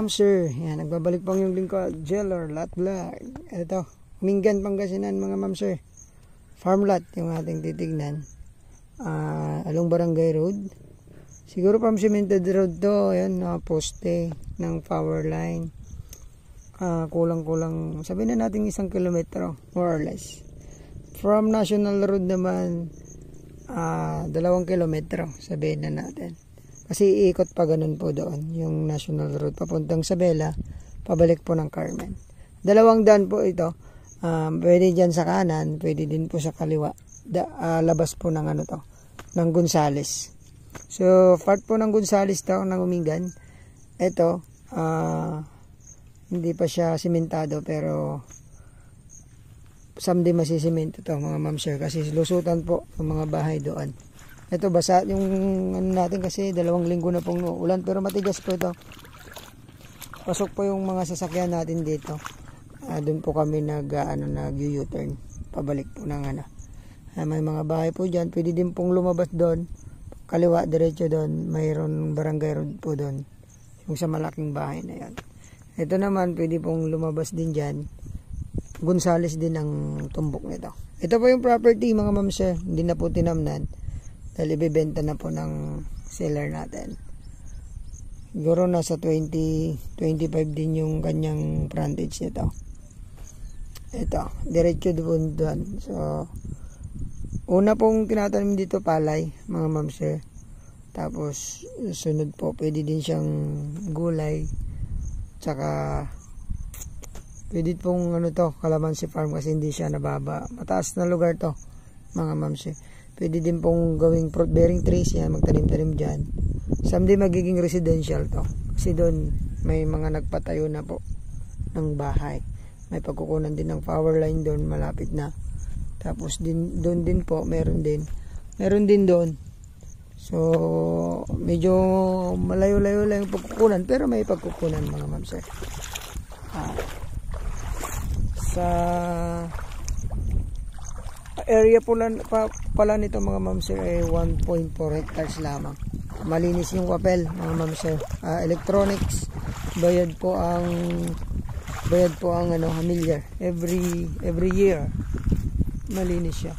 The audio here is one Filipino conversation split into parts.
ma'am sir, yan, nagbabalik pang yung lingkod, Jeller, Lot Vlog. Ito, Mingan, Pangasinan mga ma'am sir. Farm lot yung ating titignan. Along Barangay Road. Siguro from cemented road to, yan, poste ng power line. Kulang-kulang, sabihin na natin 1 kilometro, more or less. From National Road naman, 2 kilometro, sabihin na natin. Kasi iikot pa ganun po doon, yung National Road papuntang Sabela, pabalik po ng Carmen. 2 daan po ito, pwede dyan sa kanan, pwede din po sa kaliwa, labas po ng ano to, ng Gonzales. So, part po ng Gonzales to, ng Umingan. Ito, hindi pa siya simentado, pero someday masisimento to mga ma'am sir, kasi lusutan po ng mga bahay doon. Ito basa yung ano natin kasi 2 linggo na pong ulan, pero matigas po ito. Pasok po yung mga sasakyan natin dito. Doon po kami nag-U-turn pabalik po ng ano. May mga bahay po diyan, pwede din pong lumabas doon. Kaliwa diretso doon, mayroon barangay road po doon. Yung sa malaking bahay na 'yan. Ito naman pwede pong lumabas din diyan. Gonzales din ang tumbok nito. Ito po yung property mga ma'am sir, hindi na po tinamnan. Dahil ibibenta na po ng seller natin. Siguro nasa 20-25 din yung kanyang frontage nito. Ito, diretso doon. So, una pong tinatanim dito palay, mga ma'am sir. Tapos, sunod po, pwede din siyang gulay. Tsaka, pwede pong ano to, kalamansi farm kasi hindi siya nababa. Mataas na lugar to, mga ma'am sir. Pwede din pong gawing fruit bearing trees yan, magtanim-tanim dyan. Someday magiging residential to. Kasi doon may mga nagpatayo na po ng bahay. May pagkukunan din ng power line doon, malapit na. Tapos doon din po, meron din doon. So, medyo malayo-layo lang yung pagkukunan, pero may pagkukunan mga ma'am sir. Sa area pala nito mga ma'am sir ay 1.4 hectares lamang. Malinis yung papel mga ma'am sir. Electronics, bayad po ang familiar every year. Malinis siya.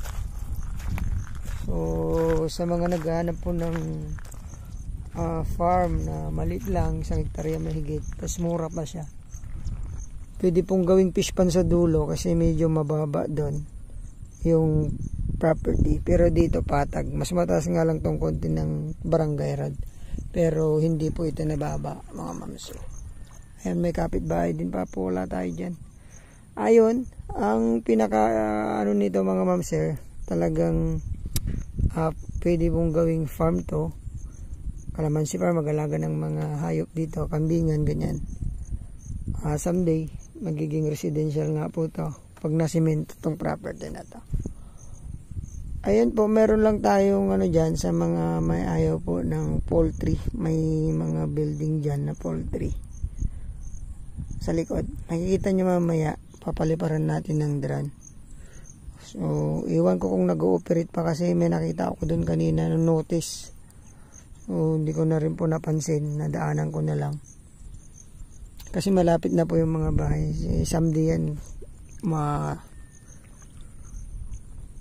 So sa mga naghahanap po ng farm na maliit lang, 1 hektarya mahigit, tapos mura pa siya. Pwede pong gawing fish pan sa dulo kasi medyo mababa doon yung property, pero dito patag, mas mataas nga lang tong konti ng barangay road, pero hindi po ito nababa mga ma'am sir. Ayan, may kapitbahay din pa po, wala tayo dyan. Ayun, ang pinaka nito mga ma'am sir, talagang pwede pong gawing farm to, kalamansi farm, mag-alaga ng mga hayop dito, kambingan, ganyan. Someday magiging residential nga po to pag nasimento tong property na to. Ayan po, meron lang tayong dyan sa mga may ayaw po ng poultry. May mga building dyan na poultry sa likod. Makikita nyo mamaya, papaliparan natin ng drone. So, iwan ko kung nag-ooperate pa kasi may nakita ako dun kanina ng notice. So, hindi ko na rin po napansin, nadaanan ko na lang. Kasi malapit na po yung mga bahay. Someday yan,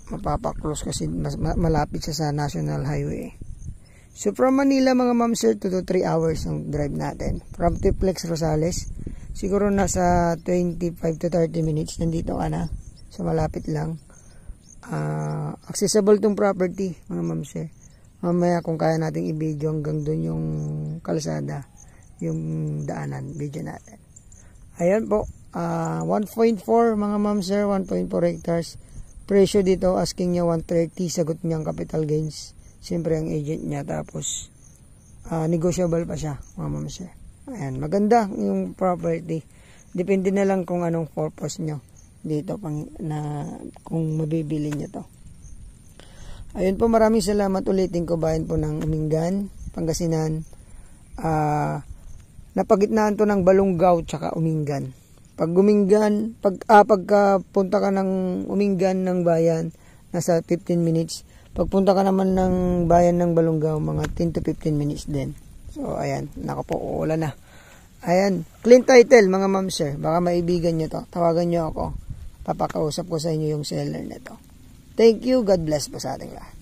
mapapaklose kasi malapit siya sa National Highway. So from Manila mga ma'am sir, 2 to 3 hours ang drive natin. From Tiplex Rosales, siguro nasa 25 to 30 minutes nandito ka na. So malapit lang. Accessible tong property mga ma'am sir. Mamaya kung kaya nating i-video hanggang doon yung kalsada, yung daanan, video natin. Ayan po, 1.4 mga ma'am sir, 1.4 hectares. Presyo dito, asking niya 130, sagot niya ang capital gains. Siyempre ang agent niya, tapos negotiable pa siya mga ma'am sir. Ayan, maganda yung property. Depende na lang kung anong purpose nyo dito kung mabibili nyo to. Ayun po, maraming salamat, ulitin ko, bayan po ng Umingan, Pangasinan. Napagitnaan to ng Balungaw tsaka Umingan. Pagpunta ka ng Umingan ng bayan, nasa 15 minutes. Pagpunta ka naman ng bayan ng Balungaw, mga 10 to 15 minutes din. So, ayan, nako po, uulan na. Ayan, clean title mga ma'am sir. Baka maibigan nyo to. Tawagan nyo ako. Papakausap ko sa inyo yung seller nito. Thank you. God bless po sa ating lahat.